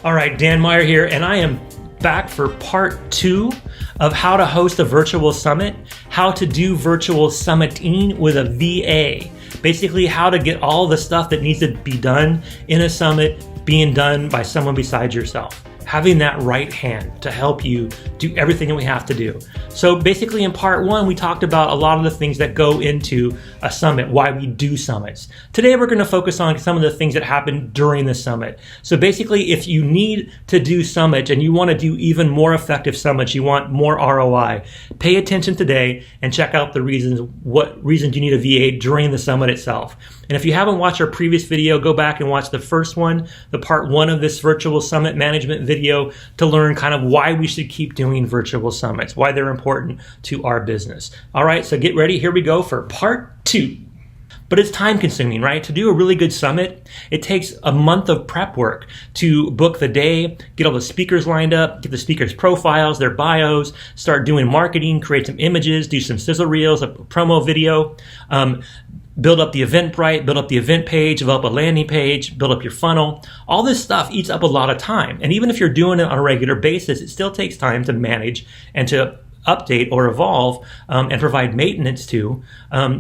All right, Dan Meyer here, and I am back for part 2 of how to host a virtual summit, how to do virtual summiting with a VA. Basically, how to get all the stuff that needs to be done in a summit being done by someone besides yourself. Having that right hand to help you do everything that we have to do. So basically in part 1, we talked about a lot of the things that go into a summit, why we do summits. Today we're going to focus on some of the things that happen during the summit. So basically if you need to do summits and you want to do even more effective summits, you want more ROI, pay attention today and check out the reasons, what reasons you need a VA during the summit itself. And if you haven't watched our previous video, go back and watch the first one, the part 1 of this virtual summit management video, to learn kind of why we should keep doing virtual summits, why they're important to our business. All right, so get ready. Here we go for part 2. But it's time consuming, right? To do a really good summit, it takes a month of prep work to book the day, get all the speakers lined up, get the speakers' profiles, their bios, start doing marketing, create some images, do some sizzle reels, a promo video, build up the Eventbrite, build up the event page, develop a landing page, build up your funnel. All this stuff eats up a lot of time. And even if you're doing it on a regular basis, it still takes time to manage and to update or evolve and provide maintenance to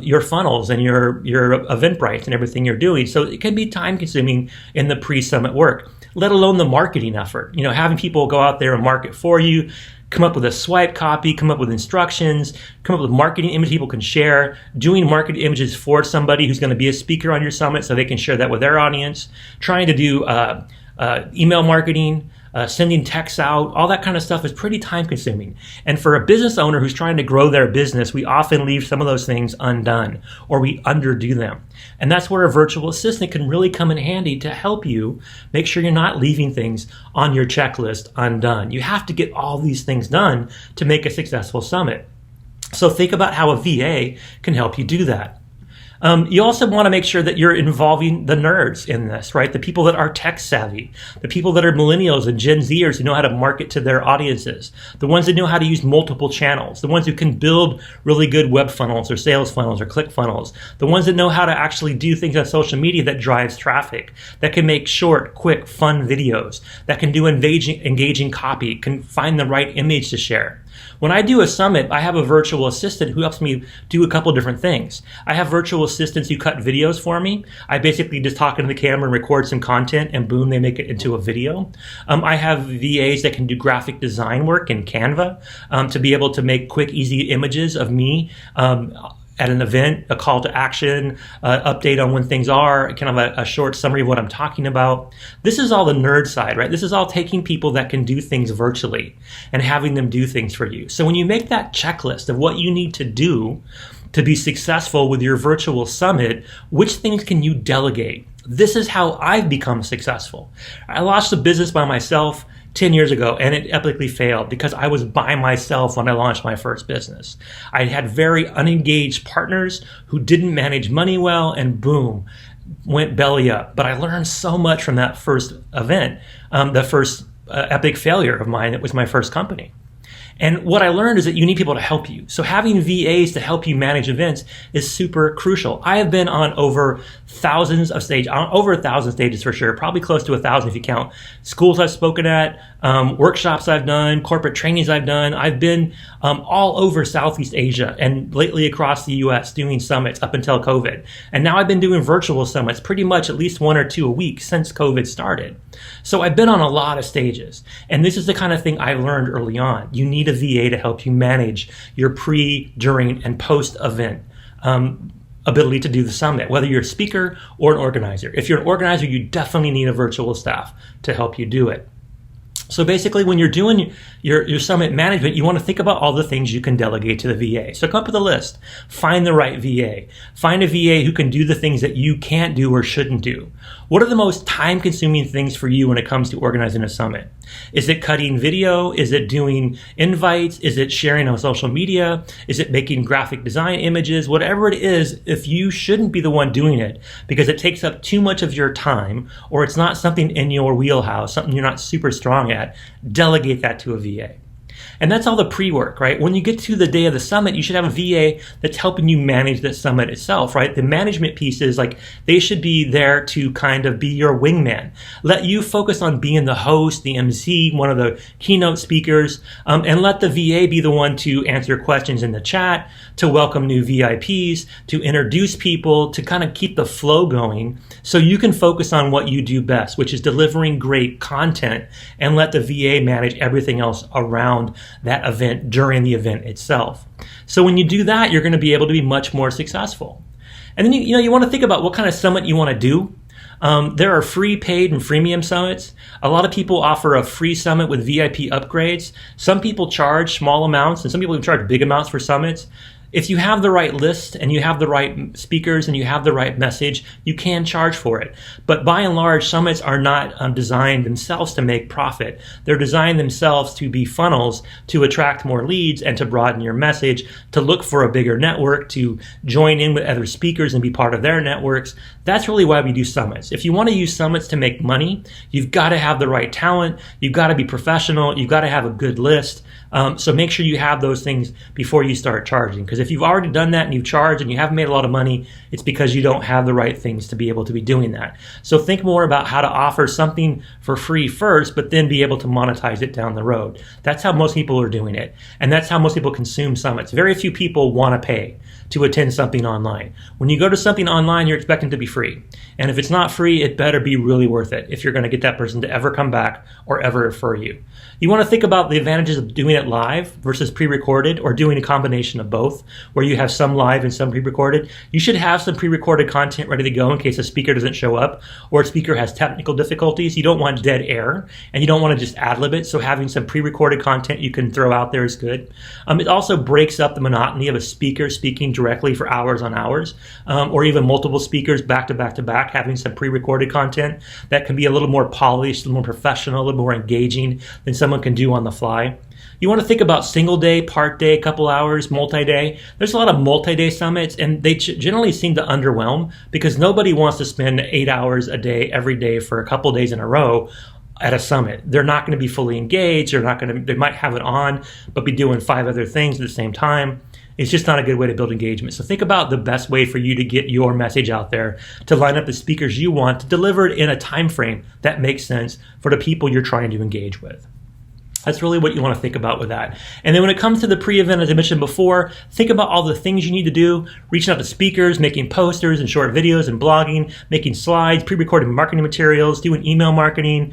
your funnels and your Eventbrites and everything you're doing. So it can be time consuming in the pre-summit work, let alone the marketing effort. You know, having people go out there and market for you, come up with a swipe copy, come up with instructions, come up with marketing images people can share, doing marketing images for somebody who's going to be a speaker on your summit so they can share that with their audience, trying to do email marketing, sending texts out, all that kind of stuff is pretty time consuming. And for a business owner who's trying to grow their business, we often leave some of those things undone or we underdo them. And that's where a virtual assistant can really come in handy to help you make sure you're not leaving things on your checklist undone. You have to get all these things done to make a successful summit. So think about how a VA can help you do that. You also want to make sure that you're involving the nerds in this, right? The people that are tech savvy, the people that are millennials and Gen Zers who know how to market to their audiences, the ones that know how to use multiple channels, the ones who can build really good web funnels or sales funnels or click funnels, the ones that know how to actually do things on social media that drives traffic, that can make short, quick, fun videos, that can do engaging copy, can find the right image to share. When I do a summit, I have a virtual assistant who helps me do a couple different things. I have virtual assistants who cut videos for me. I basically just talk into the camera and record some content and boom, they make it into a video. I have VAs that can do graphic design work in Canva to be able to make quick, easy images of me at an event, a call to action, update on when things are, kind of a short summary of what I'm talking about. This is all the nerd side, right? This is all taking people that can do things virtually and having them do things for you. So when you make that checklist of what you need to do to be successful with your virtual summit, which things can you delegate? This is how I've become successful. I launched a business by myself 10 years ago, and it epically failed because I was by myself when I launched my first business. I had very unengaged partners who didn't manage money well, and boom, went belly up. But I learned so much from that first event, the first epic failure of mine. It was my first company. And what I learned is that you need people to help you. So having VAs to help you manage events is super crucial. I have been on over thousands of stages, over 1,000 stages for sure, probably close to 1,000 if you count schools I've spoken at, workshops I've done, corporate trainings I've done. I've been all over Southeast Asia and lately across the US doing summits up until COVID. And now I've been doing virtual summits pretty much at least 1 or 2 a week since COVID started. So I've been on a lot of stages. And this is the kind of thing I learned early on. You need a VA to help you manage your pre, during, and post-event ability to do the summit, whether you're a speaker or an organizer. If you're an organizer, you definitely need a virtual staff to help you do it. So basically, when you're doing your summit management, you want to think about all the things you can delegate to the VA. So come up with a list. Find the right VA. Find a VA who can do the things that you can't do or shouldn't do. What are the most time-consuming things for you when it comes to organizing a summit? Is it cutting video? Is it doing invites? Is it sharing on social media? Is it making graphic design images? Whatever it is, if you shouldn't be the one doing it because it takes up too much of your time or it's not something in your wheelhouse, something you're not super strong at, delegate that to a VA. And that's all the pre-work, right? When you get to the day of the summit, you should have a VA that's helping you manage the summit itself, right? The management piece is like, they should be there to kind of be your wingman. Let you focus on being the host, the MC, one of the keynote speakers, and let the VA be the one to answer questions in the chat, to welcome new VIPs, to introduce people, to kind of keep the flow going so you can focus on what you do best, which is delivering great content, and let the VA manage everything else around that event during the event itself. So when you do that, you're going to be able to be much more successful. And then you want to think about what kind of summit you want to do. There are free, paid, and freemium summits. A lot of people offer a free summit with VIP upgrades. Some people charge small amounts, and some people charge big amounts for summits. If you have the right list and you have the right speakers and you have the right message, you can charge for it. But by and large, summits are not designed themselves to make profit. They're designed themselves to be funnels to attract more leads and to broaden your message, to look for a bigger network, to join in with other speakers and be part of their networks. That's really why we do summits. If you want to use summits to make money, you've got to have the right talent. You've got to be professional. You've got to have a good list. So make sure you have those things before you start charging. Because if you've already done that and you've charged and you haven't made a lot of money, it's because you don't have the right things to be able to be doing that. So think more about how to offer something for free first, but then be able to monetize it down the road. That's how most people are doing it. And that's how most people consume summits. Very few people want to pay to attend something online. When you go to something online, you're expecting to be free. And if it's not free, it better be really worth it if you're going to get that person to ever come back or ever refer you. You want to think about the advantages of doing it live versus pre-recorded, or doing a combination of both, where you have some live and some pre-recorded. You should have some pre-recorded content ready to go in case a speaker doesn't show up or a speaker has technical difficulties. You don't want dead air, and you don't want to just ad-lib it. So having some pre-recorded content you can throw out there is good. It also breaks up the monotony of a speaker speaking directly for hours on hours, or even multiple speakers back to back to back. Having some pre-recorded content that can be a little more polished, a little more professional, a little more engaging than someone can do on the fly. You want to think about single day, part day, couple hours, multi-day. There's a lot of multi-day summits, and they generally seem to underwhelm because nobody wants to spend 8 hours a day every day for a couple days in a row at a summit. They're not going to be fully engaged. They might have it on, but be doing 5 other things at the same time. It's just not a good way to build engagement. So think about the best way for you to get your message out there, to line up the speakers you want, to deliver it in a time frame that makes sense for the people you're trying to engage with. That's really what you want to think about with that. And then when it comes to the pre-event, as I mentioned before, think about all the things you need to do, reaching out to speakers, making posters and short videos and blogging, making slides, pre-recorded marketing materials, doing email marketing,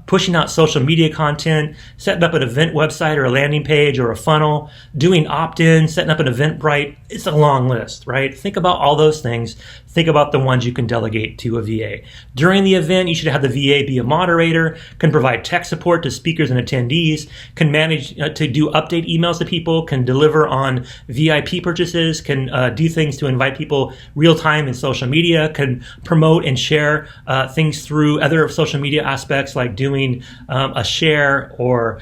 pushing out social media content, setting up an event website or a landing page or a funnel, doing opt-in, setting up an Eventbrite. It's a long list, right? Think about all those things. Think about the ones you can delegate to a VA. During the event, you should have the VA be a moderator, can provide tech support to speakers and attendees, can manage to do update emails to people, can deliver on VIP purchases, can do things to invite people real time in social media, can promote and share things through other social media aspects like doing a share or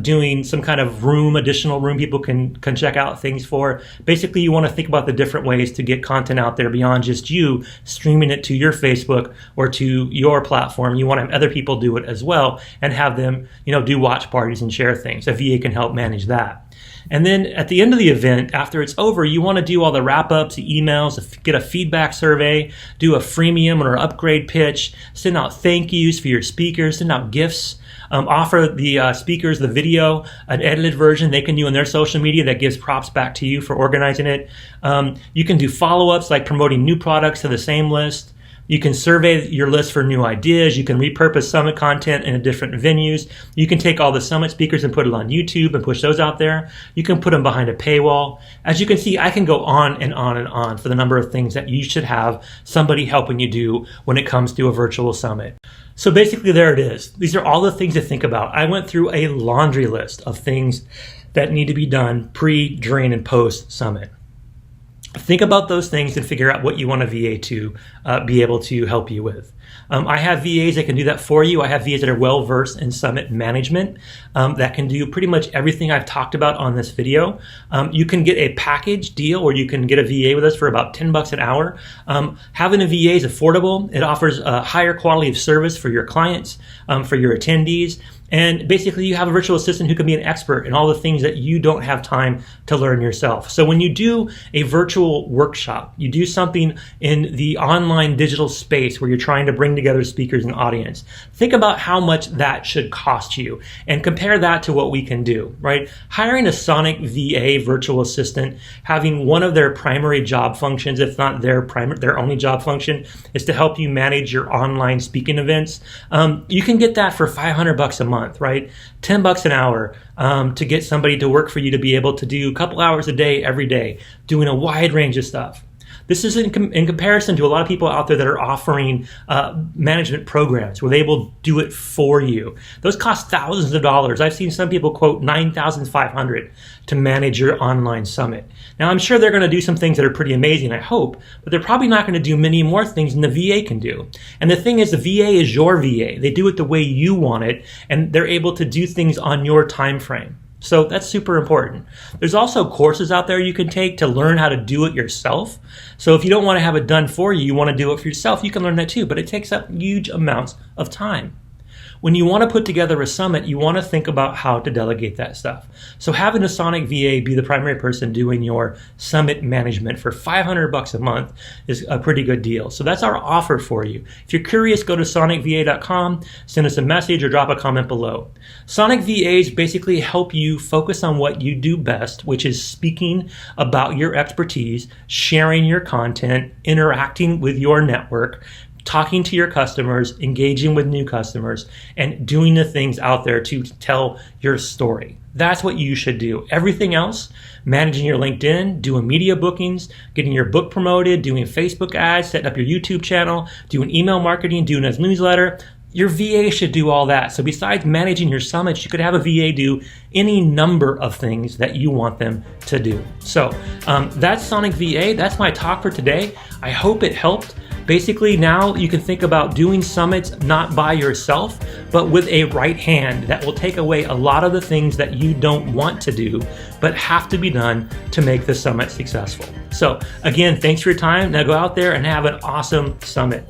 doing some kind of additional room people can check out things for. Basically, you want to think about the different ways to get content out there beyond just you streaming it to your Facebook or to your platform. You want to have other people do it as well and have them, do watch parties and share things. A VA can help manage that. And then at the end of the event, after it's over, you want to do all the wrap-ups, the emails, get a feedback survey, do a freemium or upgrade pitch, send out thank yous for your speakers, send out gifts, offer the speakers the video, an edited version they can do on their social media that gives props back to you for organizing it. You can do follow-ups like promoting new products to the same list. You can survey your list for new ideas. You can repurpose summit content in different venues. You can take all the summit speakers and put it on YouTube and push those out there. You can put them behind a paywall. As you can see, I can go on and on and on for the number of things that you should have somebody helping you do when it comes to a virtual summit. So basically there it is. These are all the things to think about. I went through a laundry list of things that need to be done pre, during, and post summit. Think about those things and figure out what you want a VA to be able to help you with. I have VAs that can do that for you. I have VAs that are well-versed in summit management that can do pretty much everything I've talked about on this video. You can get a package deal where you can get a VA with us for about $10 an hour. Having a VA is affordable. It offers a higher quality of service for your clients, for your attendees. And basically you have a virtual assistant who can be an expert in all the things that you don't have time to learn yourself. So when you do a virtual workshop, you do something in the online digital space where you're trying to bring together speakers and audience, think about how much that should cost you and compare that to what we can do, right? Hiring a Sonic VA virtual assistant, having one of their primary job functions, if not their only job function, is to help you manage your online speaking events. You can get that for $500 a month, right? $10 an hour to get somebody to work for you to be able to do a couple hours a day, every day, doing a wide range of stuff. This is in comparison to a lot of people out there that are offering management programs where they will do it for you. Those cost thousands of dollars. I've seen some people quote $9,500 to manage your online summit. Now, I'm sure they're going to do some things that are pretty amazing, I hope, but they're probably not going to do many more things than the VA can do. And the thing is, the VA is your VA. They do it the way you want it, and they're able to do things on your time frame. So that's super important. There's also courses out there you can take to learn how to do it yourself. So if you don't want to have it done for you, you want to do it for yourself, you can learn that too, but it takes up huge amounts of time. When you want to put together a summit, you want to think about how to delegate that stuff. So having a Sonic VA be the primary person doing your summit management for $500 a month is a pretty good deal. So that's our offer for you. If you're curious, go to sonicva.com, send us a message or drop a comment below. Sonic VAs basically help you focus on what you do best, which is speaking about your expertise, sharing your content, interacting with your network, talking to your customers, engaging with new customers, and doing the things out there to tell your story. That's what you should do. Everything else, managing your LinkedIn, doing media bookings, getting your book promoted, doing Facebook ads, setting up your YouTube channel, doing email marketing, doing a newsletter, your VA should do all that. So besides managing your summits, you could have a VA do any number of things that you want them to do. So that's Sonic VA. That's my talk for today. I hope it helped. Basically, now you can think about doing summits not by yourself, but with a right hand that will take away a lot of the things that you don't want to do, but have to be done to make the summit successful. So again, thanks for your time. Now go out there and have an awesome summit.